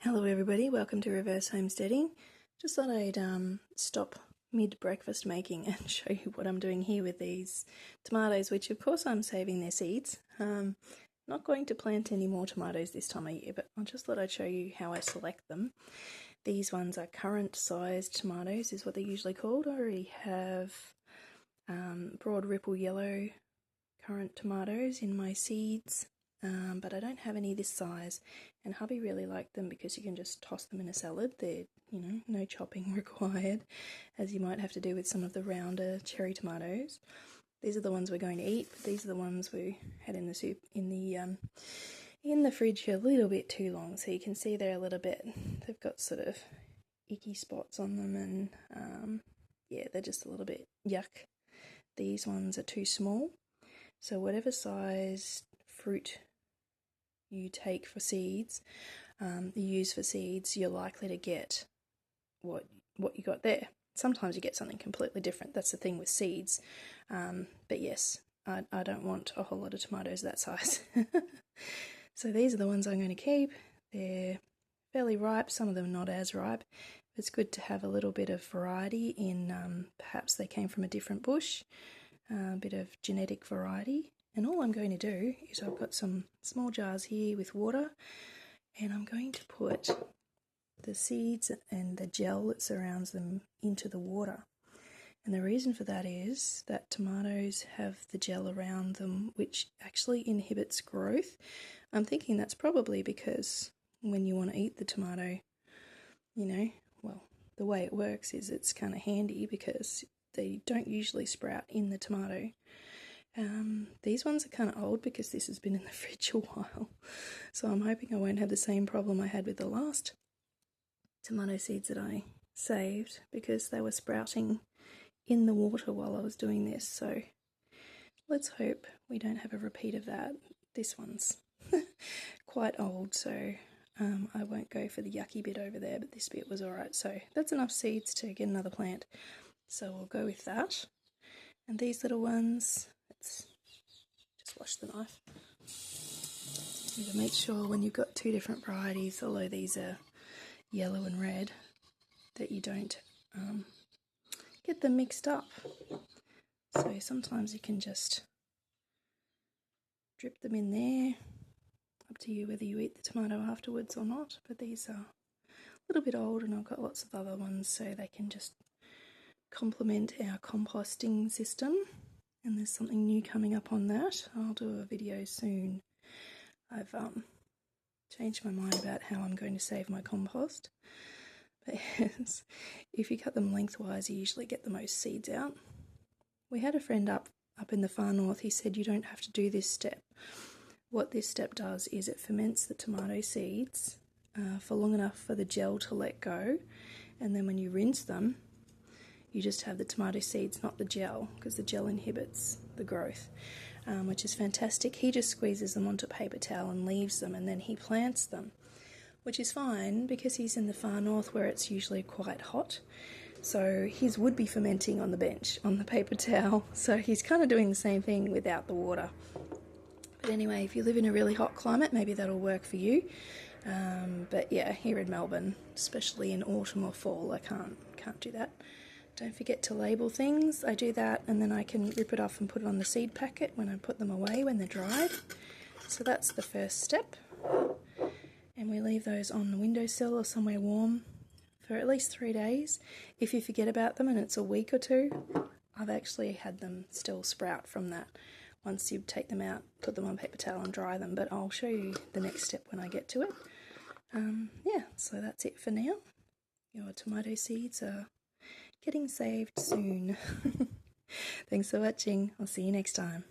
Hello everybody, welcome to Reverse Homesteading. Just thought I'd stop mid-breakfast making and show you what I'm doing here with these tomatoes, which of course I'm saving their seeds. Not going to plant any more tomatoes this time of year, but I just thought I'd show you how I select them. These ones are currant sized tomatoes is what they're usually called. I already have broad ripple yellow currant tomatoes in my seeds. But I don't have any this size, and hubby really liked them because you can just toss them in a salad. They're, no chopping required, as you might have to do with some of the rounder cherry tomatoes. These are the ones we're going to eat, but these are the ones we had in the soup in the fridge a little bit too long. So you can see they're a little bit, they've got sort of icky spots on them, and yeah, they're just a little bit yuck. These ones are too small, so whatever size fruit you take for seeds, you use for seeds, you're likely to get what you got there. Sometimes you get something completely different. That's the thing with seeds. But yes, I don't want a whole lot of tomatoes that size. So these are the ones I'm going to keep. They're fairly ripe, some of them not as ripe. It's good to have a little bit of variety in, perhaps they came from a different bush, a bit of genetic variety. And all I'm going to do is I've got some small jars here with water, and I'm going to put the seeds and the gel that surrounds them into the water. And the reason for that is that tomatoes have the gel around them, which actually inhibits growth. I'm thinking that's probably because when you want to eat the tomato, well, the way it works is it's kind of handy because they don't usually sprout in the tomato. These ones are kind of old because this has been in the fridge a while, so I'm hoping I won't have the same problem I had with the last tomato seeds that I saved, because they were sprouting in the water while I was doing this. So let's hope we don't have a repeat of that. This one's quite old, so I won't go for the yucky bit over there, but this bit was alright. So that's enough seeds to get another plant, so we'll go with that. And these little ones, let's just wash the knife. You need to make sure when you've got two different varieties, although these are yellow and red, that you don't get them mixed up. So sometimes you can just drip them in there. Up to you whether you eat the tomato afterwards or not, but these are a little bit old, and I've got lots of other ones so they can just complement our composting system. And there's something new coming up on that. I'll do a video soon. I've changed my mind about how I'm going to save my compost. But yes, if you cut them lengthwise, you usually get the most seeds out. We had a friend up in the far north. He said you don't have to do this step. What this step does is it ferments the tomato seeds for long enough for the gel to let go, and then when you rinse them, you just have the tomato seeds, not the gel, because the gel inhibits the growth, which is fantastic. He just squeezes them onto a paper towel and leaves them, and then he plants them, which is fine because he's in the far north where it's usually quite hot. So his would be fermenting on the bench, on the paper towel. So he's kind of doing the same thing without the water. But anyway, if you live in a really hot climate, maybe that'll work for you. But yeah, here in Melbourne, especially in autumn or fall, I can't do that. Don't forget to label things. I do that, and then I can rip it off and put it on the seed packet when I put them away when they're dried. So that's the first step. And we leave those on the windowsill or somewhere warm for at least 3 days. If you forget about them and it's a week or two, I've actually had them still sprout from that. Once you take them out, put them on paper towel and dry them, but I'll show you the next step when I get to it. Yeah, so that's it for now. Your tomato seeds are getting saved soon. Thanks for watching. I'll see you next time.